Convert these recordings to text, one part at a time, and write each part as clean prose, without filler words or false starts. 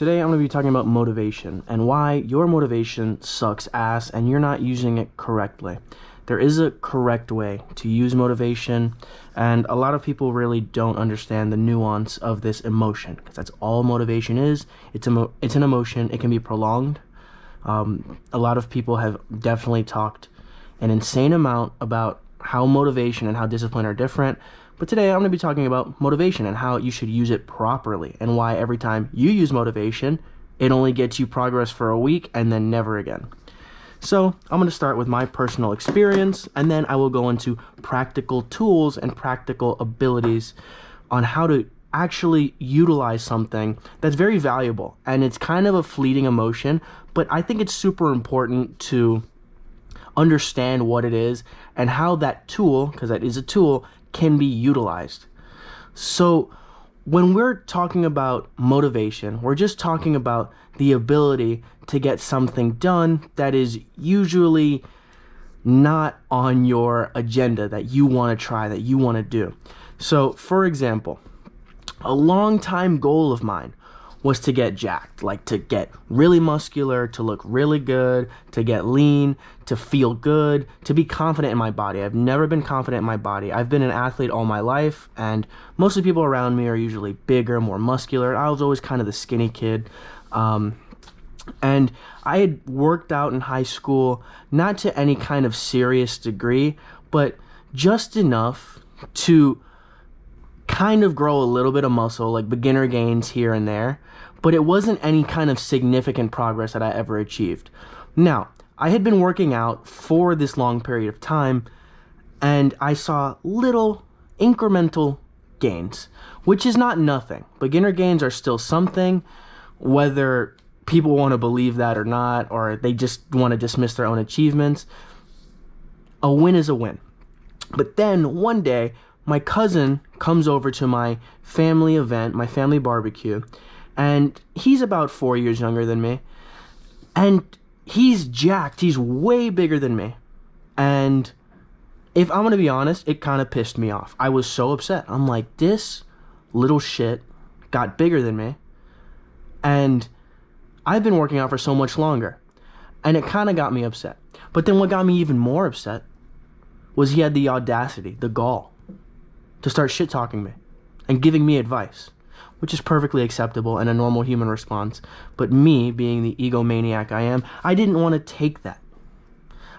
Today I'm going to be talking about motivation and why your motivation sucks ass and you're not using it correctly. There is a correct way to use motivation, and a lot of people really don't understand the nuance of this emotion, because that's all motivation is. It's an emotion. It can be prolonged. A lot of people have definitely talked an insane amount about how motivation and how discipline are different. But today I'm going to be talking about motivation and how you should use it properly, and why every time you use motivation, it only gets you progress for a week and then never again. So I'm going to start with my personal experience, and then I will go into practical tools and practical abilities on how to actually utilize something that's very valuable. And it's kind of a fleeting emotion, but I think it's super important to understand what it is and how that tool, because that is a tool, can be utilized. So when we're talking about motivation, we're just talking about the ability to get something done that is usually not on your agenda, that you want to try, that you want to do. So for example, a long time goal of mine was to get jacked, like to get really muscular, to look really good, to get lean, to feel good, to be confident in my body. I've never been confident in my body. I've been an athlete all my life, and most of the people around me are usually bigger, more muscular. I was always kind of the skinny kid. And I had worked out in high school, not to any kind of serious degree, but just enough to kind of grow a little bit of muscle, like beginner gains here and there, but it wasn't any kind of significant progress that I ever achieved. Now, I had been working out for this long period of time, and I saw little incremental gains, which is not nothing. Beginner gains are still something, whether people want to believe that or not, or they just want to dismiss their own achievements. A win is a win. But then one day, my cousin comes over to my family event, my family barbecue, and he's about 4 years younger than me, and he's jacked. He's way bigger than me. And if I'm going to be honest, it kind of pissed me off. I was so upset. I'm like, this little shit got bigger than me, and I've been working out for so much longer, and it kind of got me upset. But then what got me even more upset was he had the audacity, the gall, to start shit-talking me and giving me advice, which is perfectly acceptable and a normal human response. But me, being the egomaniac I am, I didn't want to take that.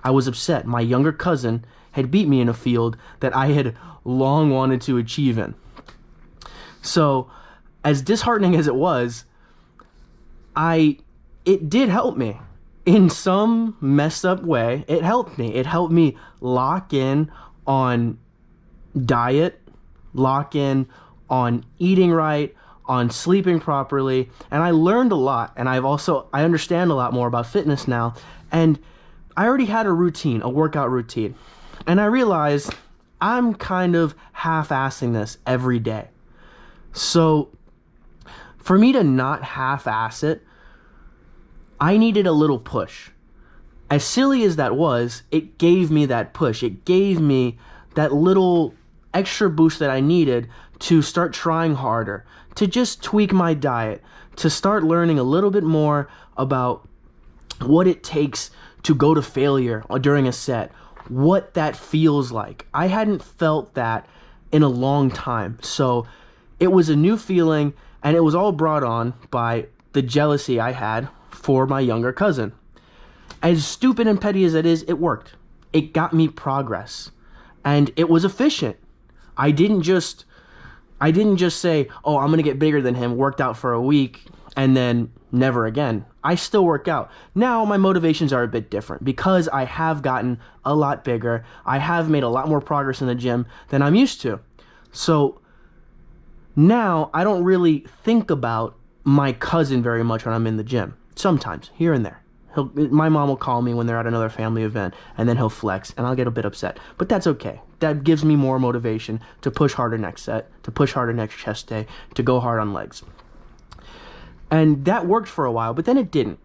I was upset. My younger cousin had beat me in a field that I had long wanted to achieve in. So, as disheartening as it was, it did help me. In some messed up way, it helped me. It helped me lock in on diet, lock in on eating right, on sleeping properly, and I learned a lot, and I understand a lot more about fitness now, and I already had a routine, a workout routine, and I realized I'm kind of half-assing this every day. So for me to not half-ass it, I needed a little push. As silly as that was, it gave me that push. It gave me that little extra boost that I needed to start trying harder, to just tweak my diet, to start learning a little bit more about what it takes to go to failure during a set, what that feels like. I hadn't felt that in a long time. So it was a new feeling, and it was all brought on by the jealousy I had for my younger cousin. As stupid and petty as it is, it worked. It got me progress, and it was efficient. I didn't just say, oh, I'm going to get bigger than him, worked out for a week, and then never again. I still work out. Now my motivations are a bit different because I have gotten a lot bigger. I have made a lot more progress in the gym than I'm used to. So now I don't really think about my cousin very much when I'm in the gym. Sometimes, here and there. My mom will call me when they're at another family event, and then he'll flex, and I'll get a bit upset. But that's okay. That gives me more motivation to push harder next set, to push harder next chest day, to go hard on legs. And that worked for a while, but then it didn't.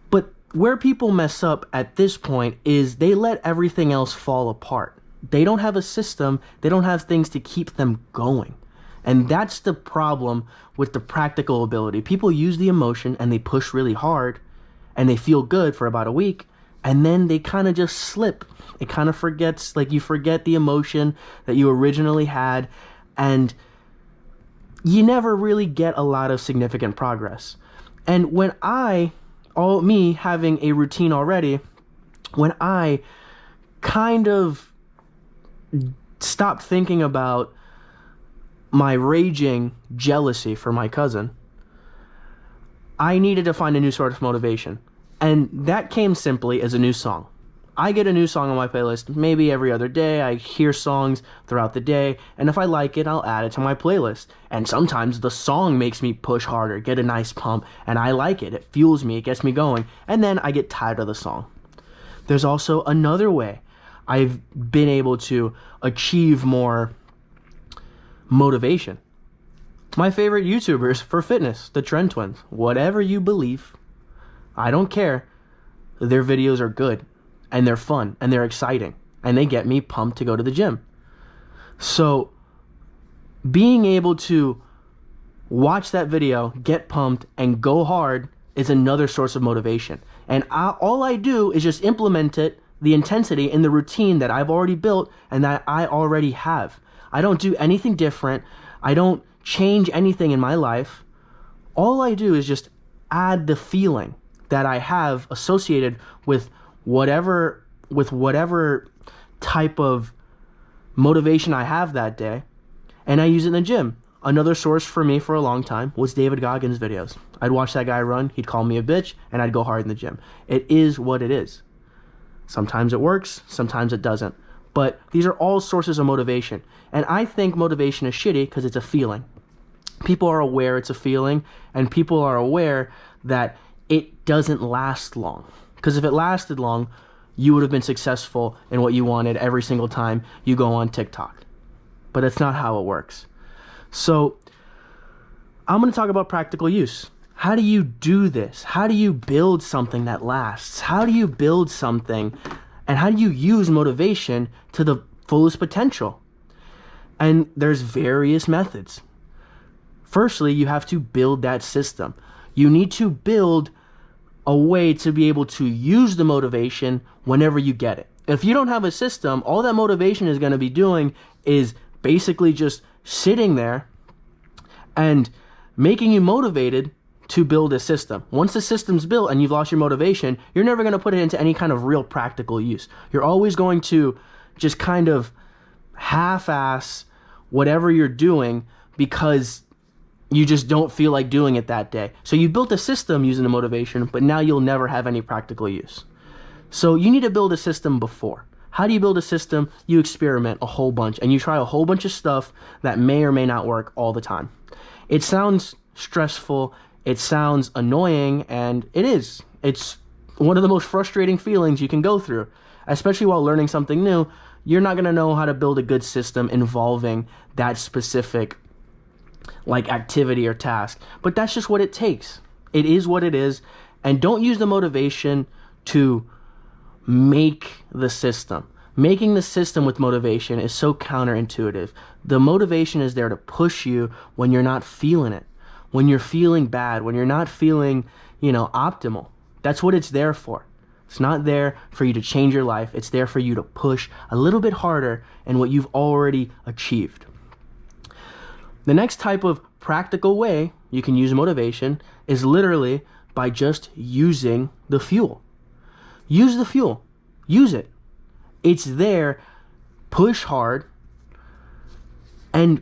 But where people mess up at this point is they let everything else fall apart. They don't have a system. They don't have things to keep them going. And that's the problem with the practical ability. People use the emotion and they push really hard and they feel good for about a week, and then they kind of just slip. It kind of forgets, like you forget the emotion that you originally had, and you never really get a lot of significant progress. And when me having a routine already, when I kind of stopped thinking about my raging jealousy for my cousin, I needed to find a new source of motivation. And that came simply as a new song. I get a new song on my playlist maybe every other day. I hear songs throughout the day, and if I like it, I'll add it to my playlist. And sometimes the song makes me push harder, get a nice pump, and I like it. It fuels me, it gets me going, and then I get tired of the song. There's also another way I've been able to achieve more motivation. My favorite YouTubers for fitness, the Trend Twins. Whatever you believe, I don't care. Their videos are good, and they're fun, and they're exciting, and they get me pumped to go to the gym. So being able to watch that video, get pumped, and go hard is another source of motivation. And all I do is just implement the intensity in the routine that I've already built and that I already have. I don't do anything different. I don't change anything in my life. All I do is just add the feeling that I have associated with whatever type of motivation I have that day, and I use it in the gym. Another source for me for a long time was David Goggins' videos. I'd watch that guy run, he'd call me a bitch, and I'd go hard in the gym. It is what it is. Sometimes it works, sometimes it doesn't. But these are all sources of motivation. And I think motivation is shitty because it's a feeling. People are aware it's a feeling, and people are aware that it doesn't last long. Because if it lasted long, you would have been successful in what you wanted every single time you go on TikTok. But that's not how it works. So I'm going to talk about practical use. How do you do this? How do you build something that lasts? How do you build something, and how do you use motivation to the fullest potential? And there's various methods. Firstly, you have to build that system. You need to build a way to be able to use the motivation whenever you get it. If you don't have a system, all that motivation is going to be doing is basically just sitting there and making you motivated to build a system. Once the system's built and you've lost your motivation, you're never going to put it into any kind of real practical use. You're always going to just kind of half-ass whatever you're doing because you just don't feel like doing it that day. So you built a system using the motivation, but now you'll never have any practical use. So you need to build a system before. How do you build a system? You experiment a whole bunch, and you try a whole bunch of stuff that may or may not work all the time. It sounds stressful, it sounds annoying, and it is. It's one of the most frustrating feelings you can go through, especially while learning something new. You're not going to know how to build a good system involving that specific activity or task, but that's just what it takes. It is what it is, and don't use the motivation to make the system. Making the system with motivation is so counterintuitive. The motivation is there to push you when you're not feeling it, when you're feeling bad, when you're not feeling, optimal. That's what it's there for. It's not there for you to change your life. It's there for you to push a little bit harder in what you've already achieved. The next type of practical way you can use motivation is literally by just using the fuel. Use the fuel. Use it. It's there. Push hard and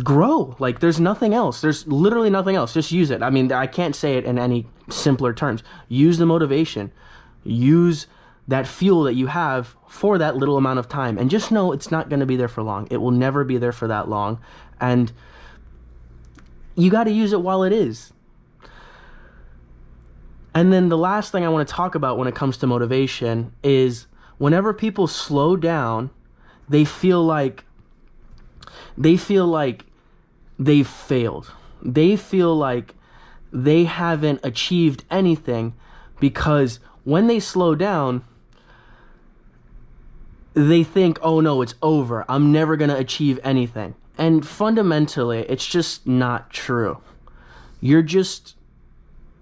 grow. There's nothing else. There's literally nothing else. Just use it. I mean, I can't say it in any simpler terms. Use the motivation. Use that fuel that you have for that little amount of time. And just know it's not going to be there for long. It will never be there for that long. And you got to use it while it is. And then the last thing I want to talk about when it comes to motivation is whenever people slow down, they feel like they've failed. They feel like they haven't achieved anything because when they slow down, they think, oh no, it's over. I'm never going to achieve anything. And fundamentally, it's just not true. You're just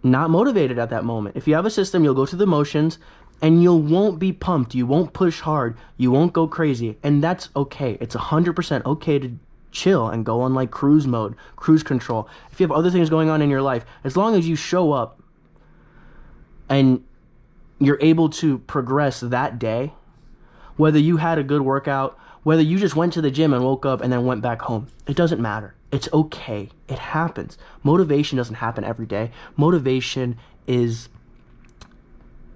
not motivated at that moment. If you have a system, you'll go through the motions and you won't be pumped. You won't push hard. You won't go crazy. And that's okay. It's 100% okay to chill and go on like cruise mode, cruise control. If you have other things going on in your life, as long as you show up and you're able to progress that day, whether you had a good workout, whether you just went to the gym and woke up and then went back home, it doesn't matter. It's okay. It happens. Motivation doesn't happen every day. Motivation is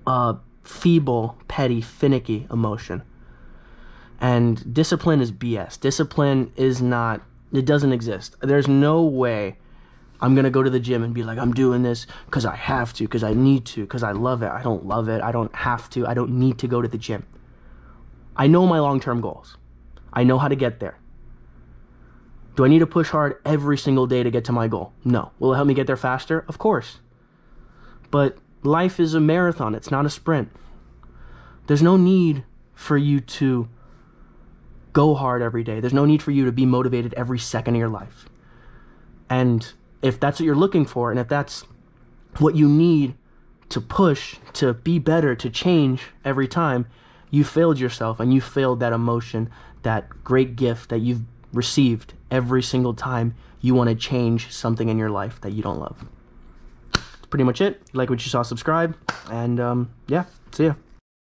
a feeble, petty, finicky emotion. And discipline is BS. Discipline is not, it doesn't exist. There's no way I'm going to go to the gym and be like, I'm doing this because I have to, because I need to, because I love it. I don't love it. I don't have to. I don't need to go to the gym. I know my long-term goals. I know how to get there. Do I need to push hard every single day to get to my goal? No. Will it help me get there faster? Of course. But life is a marathon. It's not a sprint. There's no need for you to go hard every day. There's no need for you to be motivated every second of your life. And if that's what you're looking for, and if that's what you need to push, to be better, to change every time, you failed yourself and you failed that emotion, that great gift that you've received every single time you want to change something in your life that you don't love. That's pretty much it. Like what you saw, subscribe, and yeah, see ya.